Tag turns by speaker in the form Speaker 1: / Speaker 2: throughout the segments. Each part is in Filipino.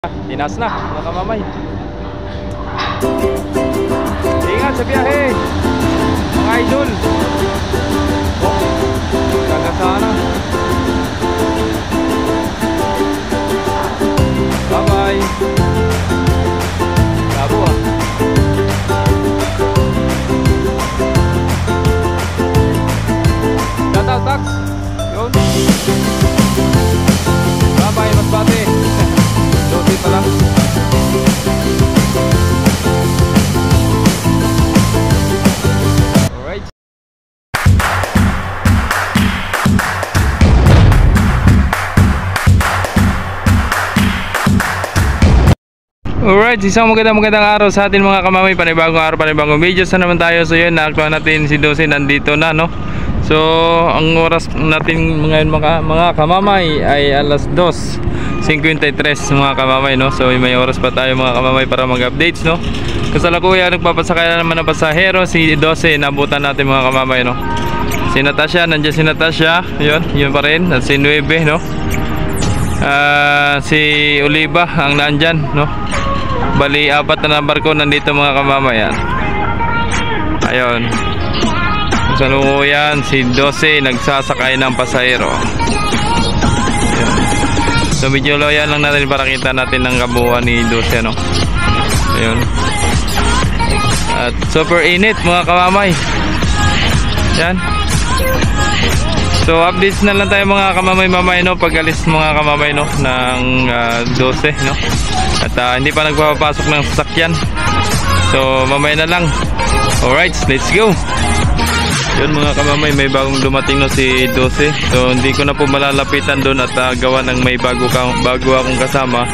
Speaker 1: Tinas na mga kamamay. Ingat sa biyahe mga idol. Kagasana. Bye bye. Labo ah. Shoutout tax. Yun. Bye bye Masbate. Dosi pa lang. Alright. Alright, isang magandang araw sa atin mga kamamay. Panibagong araw, panibagong video. Saan naman tayo? So yun, naaktuhan natin si Dosi, nandito na, no? So, ang oras natin ngayon mga kamamay ay alas 2:53 mga kamamay, no? So, may oras pa tayo mga kamamay para mag-updates, no? Kasalukuyan nagpapasakay na naman ng pasahero si Dosi, nabutan natin mga kamamay, no? Si Natasha, nandiyan si Natasha, yun pa rin. At si Nueve, no? Si Oliva ang nandyan, no? Bali, 4 na barko nandito mga kamamay, yan. Ayun. Kasalukuyan si Dosi nagsasakay ng pasahero. So medyo loyan lang natin para kita natin ang kabuuan ni Dosi, no? Ayun. At super init mga kamamay. Yan. So updates na lang tayo mga kamamay-mamay, no? Pag alis mga kamamay, no? Ng 12, no? At hindi pa nagpapasok ng sasakyan. So mamaya na lang. Alright, let's go. Yun mga kamamay, may bagong dumating, no, si Dosi. So hindi ko na po malalapitan doon at gawa ng may bago akong kasama.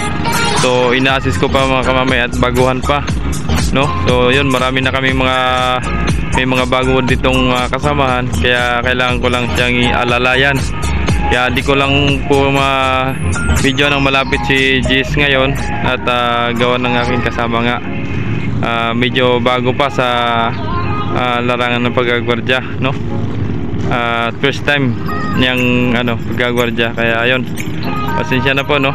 Speaker 1: So ina-assist ko pa mga kamamay at baguhan pa, no? So yun, marami na kami may mga bago ditong kasamahan, kaya kailangan ko lang siyang ialalayan. Kaya di ko lang po video ng malapit si Jis ngayon at gawa ng aking kasama nga. Medyo bago pa sa larangan ng paggagwardya, no? First time niyang paggagwardya, kaya ayun, pasensya na po, no?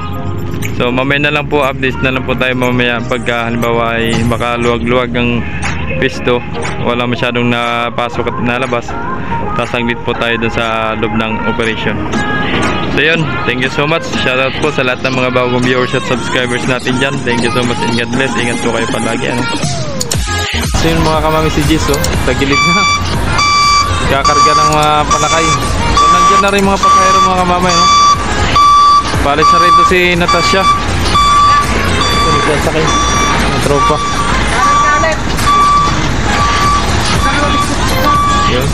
Speaker 1: So mamaya na lang po, updates na lang po tayo mamaya pagka halimbawa ay makaluwag-luwag ang pisto, wala masyadong napasok at nalabas, tasanglit po tayo dun sa loob ng operation. So yun, thank you so much, shoutout po sa lahat ng mga bagong viewers at subscribers natin dyan. Thank you so much and God bless. Ingat po kayo palagi, ano? So yun mga kamami, si Jis, tagilid na, kakarga ng mga palakay. So nandyan na rin mga pasahero mga kamamay, no? Balis na rin ito si Natasha. So nagsasakay ng tropa. Yun.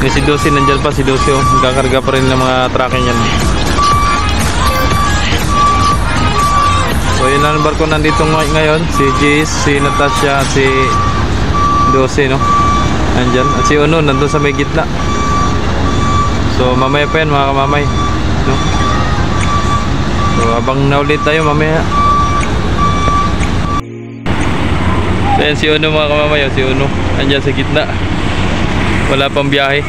Speaker 1: Yung si Dosi, nandyan pa si Dosi, kakarga pa rin ng mga tracking yan. So yun lang ang barko nandito ngayon, si Jis, si Natasha, si Dosi, no? Nandyan. At si Uno nandun sa may gitna. So mamaya pa yan mga kamamay, no? So abang naulit tayo mamaya. So yan si Uno mga kamamay, si Uno nandyan sa gitna, wala pang biyahe.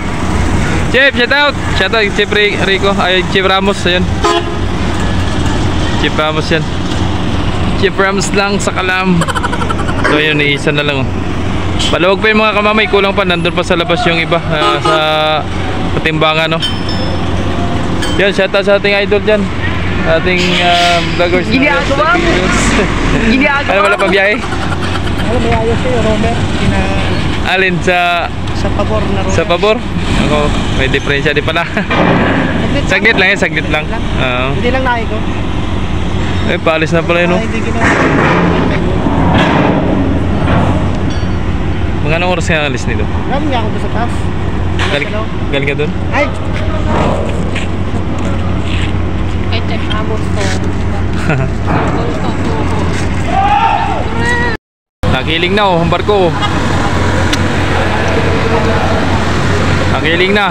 Speaker 1: Chef, shoutout! Shoutout Chef Rico, ay Chef Ramos, ayun. Chef Ramos yan. Chef Rams lang sa Kalam. So yun, isa na lang. Maluwag pa yung mga kamamay, kulang pa, nandun pa sa labas yung iba, sa patimbangan, no? Yan, shoutout sa ating idol dyan, ating vloggers. Ginagawa mo! Ano, wala pa biyahe?
Speaker 2: Ano, may ayos sa'yo, Robert?
Speaker 1: Alin sa
Speaker 2: pabor na Robert?
Speaker 1: Sa pabor? Ako, may diferensya di pala. Saglit lang yan, saglit lang.
Speaker 2: Hindi lang nahi ko.
Speaker 1: Eh, paalis na pala yun, no? Mga anong oras nga alis nito?
Speaker 2: Galing nga ako doon sa taas.
Speaker 1: Galing ka doon?
Speaker 2: Ay!
Speaker 1: Nakiling na, ang barko. Nakiling na.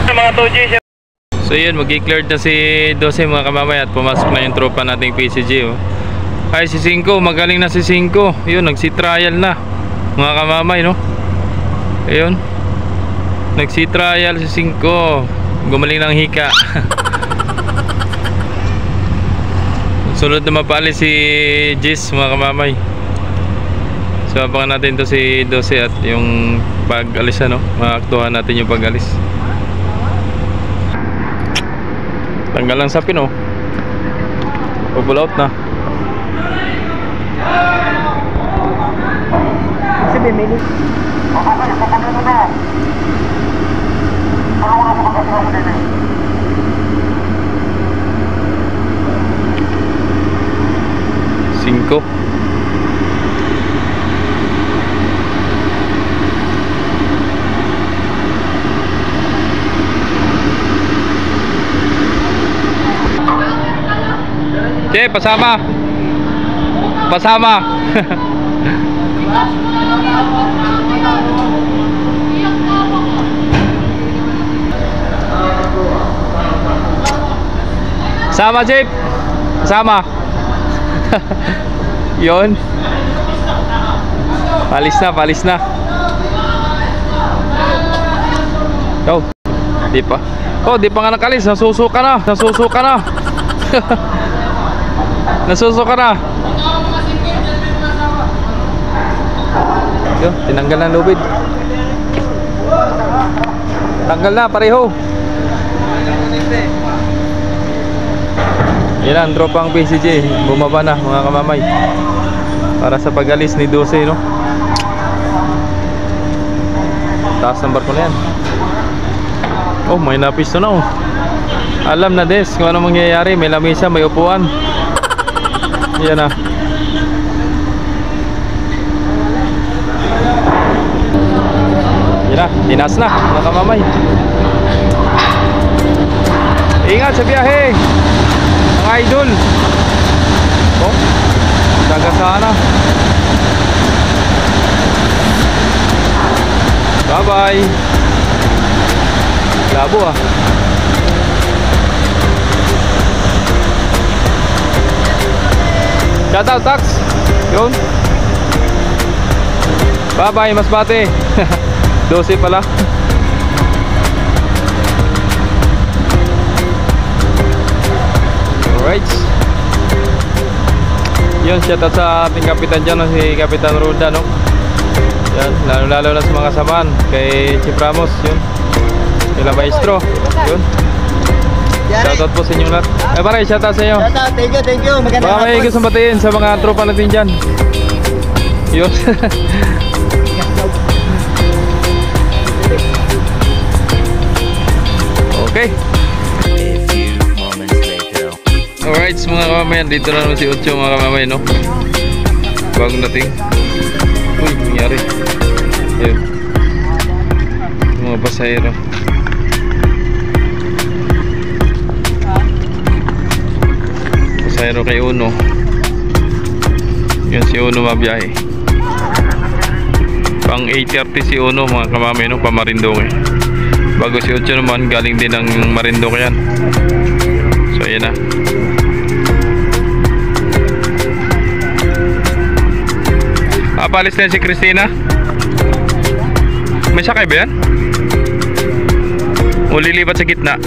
Speaker 1: Mga 2G. So yun, mag-i-cleared na si Dosi mga kamamay at pumasok na yung tropa nating PCG, oh. Ay, si 5, magaling na si 5. Yun, nagsi-trial na mga kamamay, no? Ayun, nagsi-trial si 5, gumaling ng hika. Sunod na mapaalis si Jis, mga kamamay. So abangan natin to si Dose at yung pag-alis, ano, maaktuhan natin yung pag-alis. Tanggal lang sapin, oh. Pull out na.
Speaker 2: Kasi bimili.
Speaker 1: 5. Che, pasama. Pasama. Sama, Jeep. Sama. Yon. Palis na, palis na. Oh, di pa. Oh, di pa nga nakalis. Nasusuka na. Nasusuka na. Nasusuka na. Yo, tinanggal na lubid. Tanggal na, pareho. Yan ang tropang PCJ. Bumaba na, mga kamamay, para sa pag-alis ni Dose, no? Taas ng barko na yan. Oh, may napisto na, oh. Alam na Des kung ano mangyayari. May lamisa, may upuan. Yan na. Yan na, tinas na, mga kamamay. Ingat sa biyahe, mga idol. Oh, daga sana. Bye bye. Labo ah. Shout out Tax. Yun. Bye bye Masbate. 12 pala. Alright. Yun, shout out sa ating kapitan dyan, no? Si Kapitan Roda, no? Yan, lalo na sa mga samaan. Kay Chief Ramos, yun. Kila Maestro, yun. Shoutout po sa inyong lahat. Eh pare, shoutout sa inyo.
Speaker 2: Shoutout, thank you. Magandang
Speaker 1: baka may gusto batiin sa mga tropa natin dyan. Yun. Okay. Alright, mga kamamayan, dito na naman si Ocho, mga kamamayan, no? Bagong dating. Uy, nangyari. Ayun. Mga pasahero. Pasahero kay Uno. Yun si Uno mabiyahe. Pang 8:30 si Uno, mga kamamayan, no? Pa Marinduque. Bago si Ocho naman, galing din ng Marinduque yan. So ayan na. Palis na si Christina. May sakay ba yan? O lilipat sa gitna?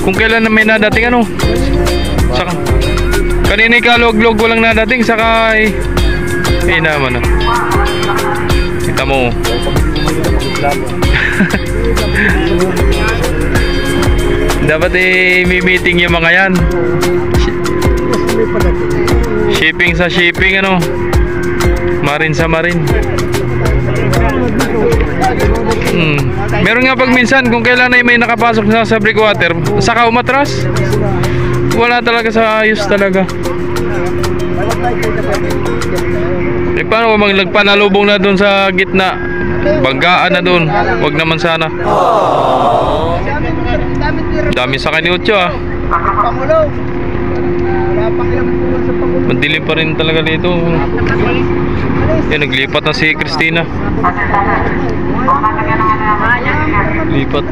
Speaker 1: Kung kailan na may nadating, ano? Saka kanina ikalog-log walang nadating. Saka eh naman, ah. Kita mo. Dapat may meeting yung mga yan. Shipping sa shipping, ano? Marin sa marin. Meron nga pag minsan kung kailan ay may nakapasok sa breakwater, saka umatras. Wala talaga sa ayos talaga. Eh paano kung magpanalubong na doon sa gitna? Banggaan na doon. Wag naman sana. Dami sa kanya Ocho, ah. Madilim pa rin talaga dito. Yan, naglipat na si Christina. Lipat.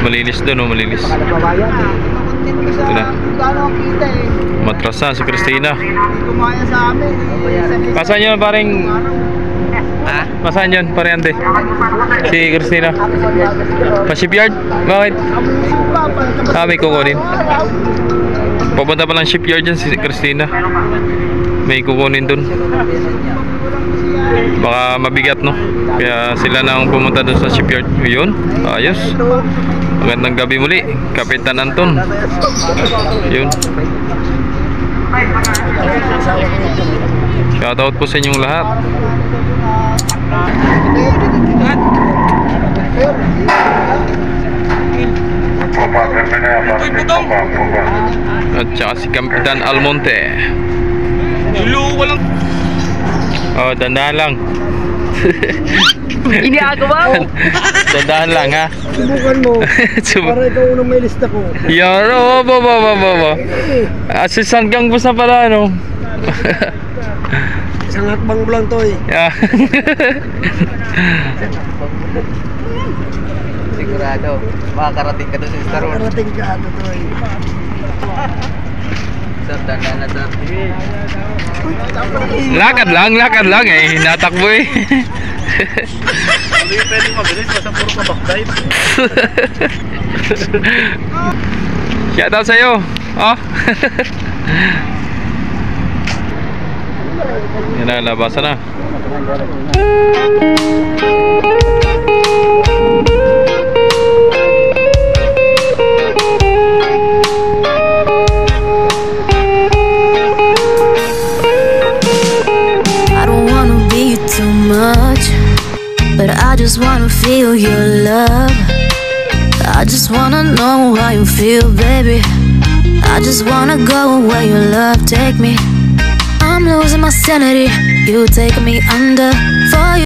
Speaker 1: Malinis doon, oh, malinis. Ito na.
Speaker 2: Gano'n ang kita eh.
Speaker 1: Matras na si Christina.
Speaker 2: Hindi kumaya sa amin.
Speaker 1: Pasan yun paring...
Speaker 2: Ha?
Speaker 1: Pasan yun paring ante? Si Christina. Pa-shipyard? Bakit? May kukunin. Papunta pa lang shipyard dyan si Christina. May kukunin dun. Baka mabigat, no? Kaya sila nang pumunta dun sa shipyard. Yun, ayos. Magandang gabi muli, Kapitan Anton. Yun. Shoutout po sa inyong lahat. At saka si Kapitan Almonte. Oh, dandahan lang.
Speaker 2: Iniagawa mo.
Speaker 1: Dandahan lang, ha.
Speaker 2: Subukan mo. Para ikaw unang may lista ko.
Speaker 1: Yaro, ba. Assistant gang boss na pala, no?
Speaker 2: Isang hakbang mo lang to eh.
Speaker 1: Yeah.
Speaker 2: Sigurado. Makakarating ka doon sa Star Wars. Makakarating ka doon to eh. Sir, dandan na sir.
Speaker 1: Lakad lang eh. Hinatakbo eh.
Speaker 2: Hindi pwedeng mabilis. Basta puro ka backdive.
Speaker 1: Shoutout sa'yo. Oh. Yan na, labasan na.
Speaker 3: But I just wanna feel your love. I just wanna know how you feel, baby. I just wanna go where your love take me. I'm losing my sanity, you taking me under. For you